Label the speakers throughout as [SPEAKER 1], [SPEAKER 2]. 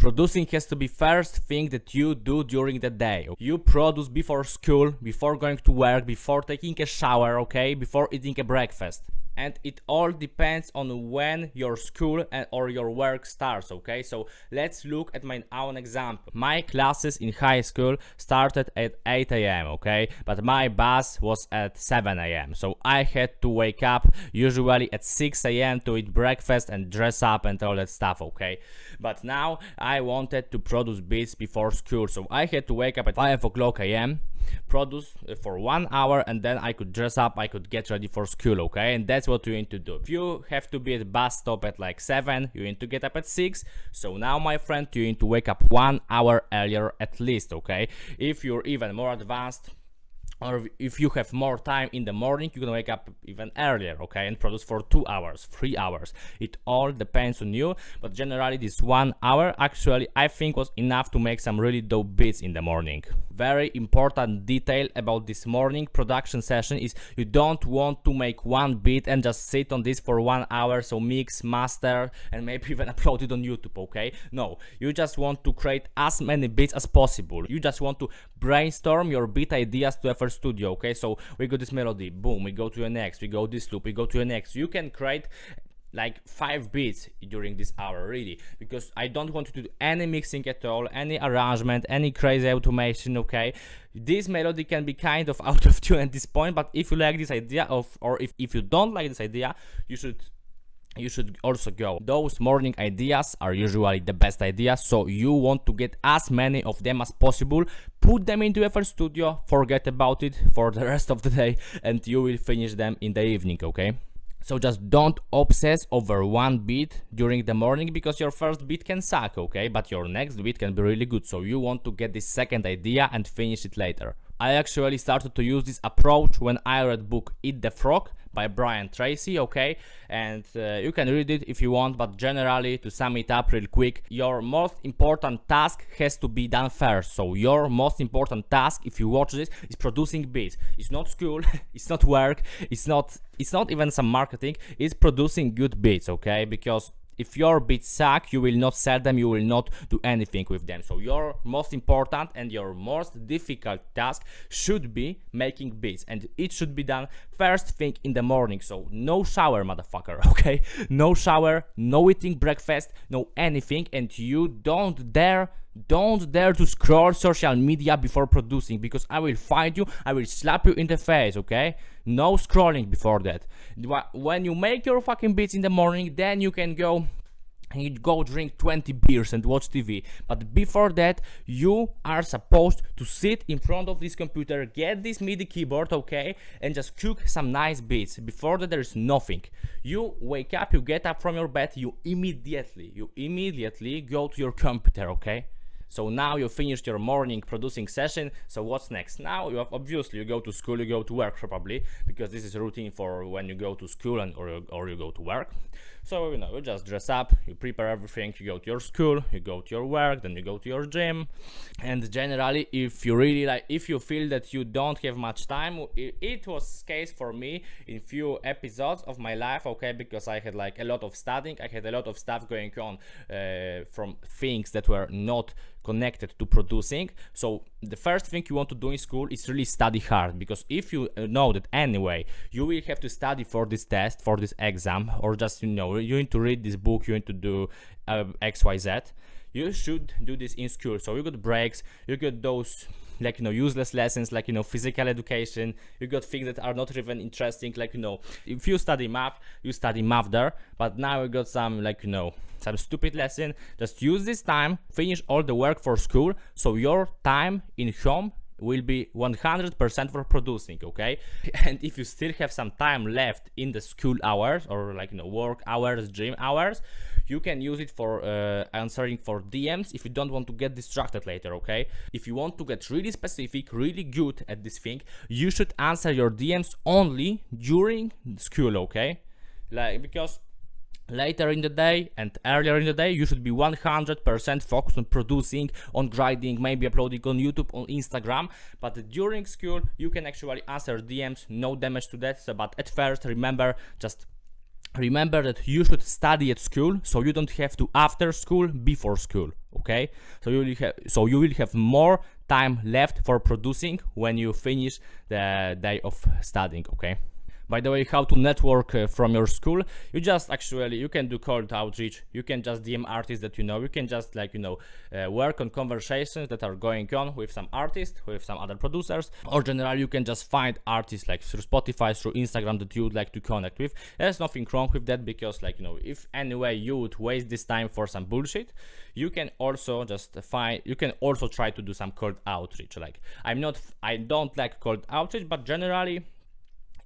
[SPEAKER 1] Producing has to be first thing that you do during the day. You produce before school, before going to work, before taking a shower, okay, before eating a breakfast. And it all depends on when your school or your work starts, okay? So let's look at my own example. My classes in high school started at 8 a.m., okay? But my bus was at 7 a.m. So I had to wake up usually at 6 a.m. to eat breakfast and dress up and all that stuff, okay? But now I wanted to produce beats before school, so I had to wake up at 5 o'clock a.m., produce for 1 hour, and then I could dress up, I could get ready for school, okay? And that's what you need to do. If you have to be at bus stop at like 7, you need to get up at 6. So now, my friend, you need to wake up 1 hour earlier at least, okay? If you're even more advanced, or if you have more time in the morning, you can wake up even earlier, okay, and produce for 2 hours, 3 hours. It all depends on you, but generally this 1 hour actually I think was enough to make some really dope beats in the morning. Very important detail about this morning production session is you don't want to make one beat and just sit on this for 1 hour, so mix, master, and maybe even upload it on YouTube, okay? No, you just want to create as many beats as possible. You just want to brainstorm your beat ideas to FL Studio, okay? So we got this melody, boom, we go to the next, we go this loop, we go to the next. You can create like 5 beats during this hour, really, because I don't want to do any mixing at all, any arrangement, any crazy automation, okay? This melody can be kind of out of tune at this point, but if you like this idea or if you don't like this idea, you should also go. Those morning ideas are usually the best ideas, so you want to get as many of them as possible, put them into FL Studio, forget about it for the rest of the day, and you will finish them in the evening, okay? So just don't obsess over one beat during the morning, because your first beat can suck, okay? But your next beat can be really good, so you want to get this second idea and finish it later. I actually started to use this approach when I read book Eat the Frog by Brian Tracy, okay? And you can read it if you want, but generally, to sum it up real quick, your most important task has to be done first. So your most important task, if you watch this, is producing beats. It's not school, it's not work, it's not even some marketing, it's producing good beats, okay? Because if your beats suck, you will not sell them, you will not do anything with them. So your most important and your most difficult task should be making beats, and it should be done first thing in the morning. So no shower, motherfucker, okay? No shower, no eating breakfast, no anything, and you don't dare to scroll social media before producing, because I will find you, I will slap you in the face, okay? No scrolling before that. When you make your fucking beats in the morning, then you can go and you go drink 20 beers and watch TV. But before that, you are supposed to sit in front of this computer, get this MIDI keyboard, okay, and just cook some nice beats. Before that, there is nothing. You wake up, you get up from your bed, you immediately go to your computer, okay? So now you finished your morning producing session, so what's next? Now obviously you go to school, you go to work probably, because this is a routine for when you go to school or you go to work. So, you just dress up, you prepare everything, you go to your school, you go to your work, then you go to your gym. And generally, if you feel that you don't have much time, it was case for me in few episodes of my life, okay, because I had like a lot of studying, I had a lot of stuff going on from things that were not connected to producing. So the first thing you want to do in school is really study hard, because if you know that anyway you will have to study for this test, for this exam, or just you need to read this book, you need to do XYZ, you should do this in school. So you got breaks, you got those useless lessons like physical education, you got things that are not even interesting, like if you study math there, but now you got some some stupid lesson. Just use this time, finish all the work for school, so your time in home will be 100% for producing, okay? And if you still have some time left in the school hours or work hours, gym hours, you can use it for answering for DMs if you don't want to get distracted later, okay? If you want to get really specific, really good at this thing, you should answer your DMs only during school, okay? Because later in the day and earlier in the day, you should be 100% focused on producing, on grinding, maybe uploading on YouTube, on Instagram. But during school, you can actually answer DMs, no damage to that. But at first, remember, just remember that you should study at school, so you don't have to after school, before school, okay? So you will have more time left for producing when you finish the day of studying, okay? By the way, how to network from your school, you just actually, you can do cold outreach, you can just DM artists that you know, you can just work on conversations that are going on with some artists, with some other producers, or generally you can just find artists like through Spotify, through Instagram that you would like to connect with. There's nothing wrong with that, because if anyway you would waste this time for some bullshit, you can also try to do some cold outreach. Like I don't like cold outreach, but generally,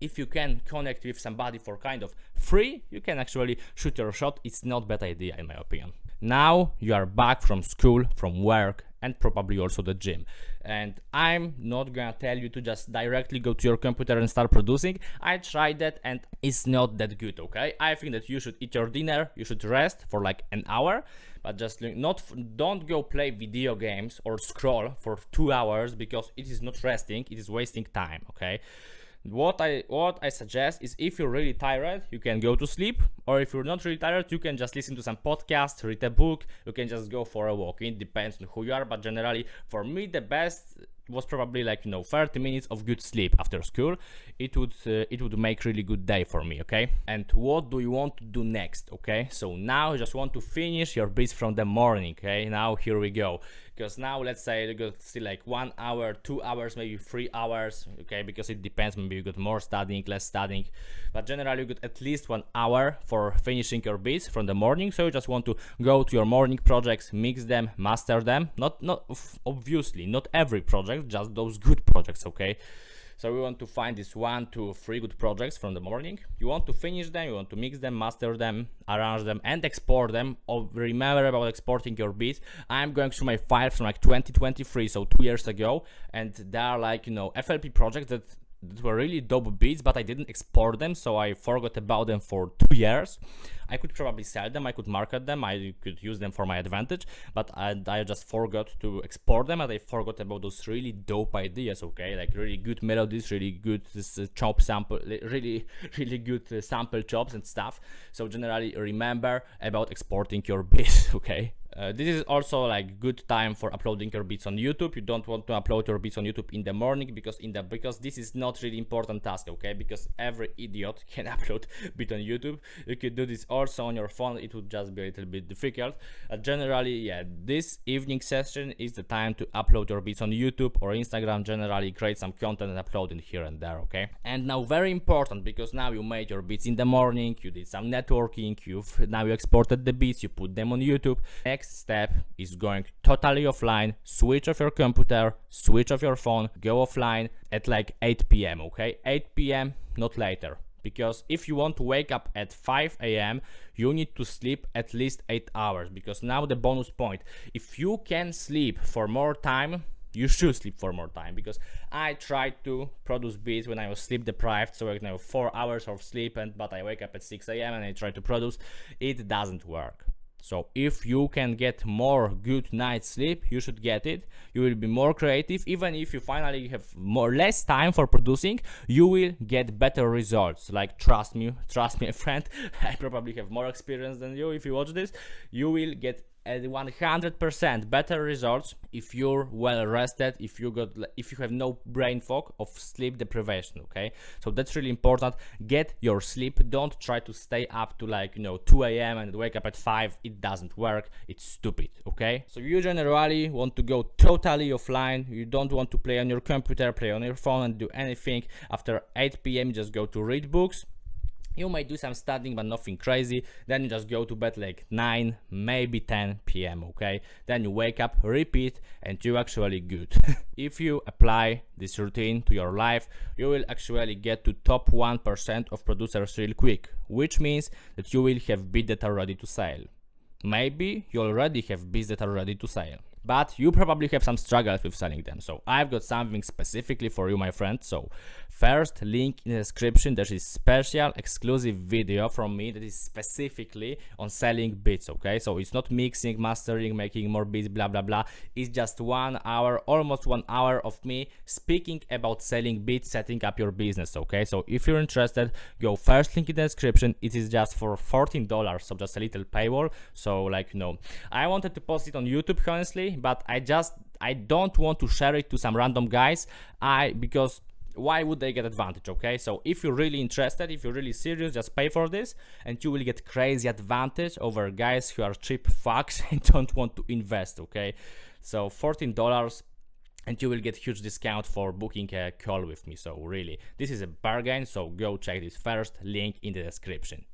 [SPEAKER 1] if you can connect with somebody for kind of free, you can actually shoot your shot. It's not a bad idea in my opinion. Now you are back from school, from work, and probably also the gym. And I'm not gonna tell you to just directly go to your computer and start producing. I tried that and it's not that good, okay? I think that you should eat your dinner, you should rest for like an hour, but just don't go play video games or scroll for 2 hours, because it is not resting, it is wasting time, okay? What I suggest is, if you're really tired, you can go to sleep, or if you're not really tired, you can just listen to some podcast, read a book, you can just go for a walk. It depends on who you are, but generally for me the best was probably 30 minutes of good sleep after school. It would make really good day for me, okay? And what do you want to do next, okay? So now you just want to finish your beats from the morning, okay? Now here we go, because now let's say you got still 1 hour, 2 hours, maybe 3 hours, okay? Because it depends, maybe you got more studying, less studying, but generally you got at least 1 hour for finishing your beats from the morning. So you just want to go to your morning projects, mix them, master them, not obviously not every project, just those good projects, okay? So we want to find these 1, 2, 3 good projects from the morning. You want to finish them, you want to mix them, master them, arrange them, and export them. Oh, remember about exporting your beats. I'm going through my files from 2023, so 2 years ago, and they are FLP projects that were really dope beats, but I didn't export them, so I forgot about them for 2 years. I could probably sell them, I could market them, I could use them for my advantage, but I just forgot to export them, and I forgot about those really dope ideas, okay? Really good melodies, really good chop sample, really good sample chops and stuff. So generally remember about exporting your beats, okay? This is also good time for uploading your beats on YouTube. You don't want to upload your beats on YouTube in the morning, because this is not really important task, okay? Because every idiot can upload beat on YouTube. You could do this also on your phone, it would just be a little bit difficult. Generally, yeah, this evening session is the time to upload your beats on YouTube or Instagram. Generally create some content and upload it here and there, okay? And now very important, because now you made your beats in the morning, you did some networking, now you exported the beats, you put them on YouTube. Next step is going totally offline, switch off your computer, switch off your phone, go offline at 8 p.m, okay? 8 p.m, not later. Because if you want to wake up at 5 a.m, you need to sleep at least 8 hours. Because now the bonus point, if you can sleep for more time, you should sleep for more time. Because I tried to produce beats when I was sleep deprived, so 4 hours of sleep, but I wake up at 6 a.m. and I try to produce. It doesn't work. So if you can get more good night's sleep, you should get it. You will be more creative. Even if you finally have less time for producing, you will get better results. Trust me, friend. I probably have more experience than you. If you watch this, you will get 100% better results if you're well rested, if you have no brain fog of sleep deprivation, okay? So that's really important. Get your sleep. Don't try to stay up to 2 a.m. and wake up at 5. It doesn't work. It's stupid, okay? So you generally want to go totally offline. You don't want to play on your computer, play on your phone, and do anything. After 8 p.m, just go to read books. You might do some studying, but nothing crazy. Then you just go to bed 9, maybe 10 p.m, okay? Then you wake up, repeat, and you're actually good. If you apply this routine to your life, you will actually get to top 1% of producers real quick, which means that you will have beats that are ready to sell. maybe you already have beats that are ready to sell, but you probably have some struggles with selling them. So I've got something specifically for you, my friend. So first, link in the description, there is special exclusive video from me that is specifically on selling beats, okay? So it's not mixing, mastering, making more beats, blah blah blah. It's just 1 hour, almost 1 hour of me speaking about selling beats, setting up your business, okay? So if you're interested, go first, link in the description. It is just for $14, so just a little paywall. So like, you know, I wanted to post it on YouTube, honestly, but I don't want to share it to some random guys, because why would they get advantage, okay? So if you're really interested, if you're really serious, just pay for this and you will get crazy advantage over guys who are cheap fucks and don't want to invest, okay? So $14 and you will get huge discount for booking a call with me. So really, this is a bargain, so go check this first, link in the description.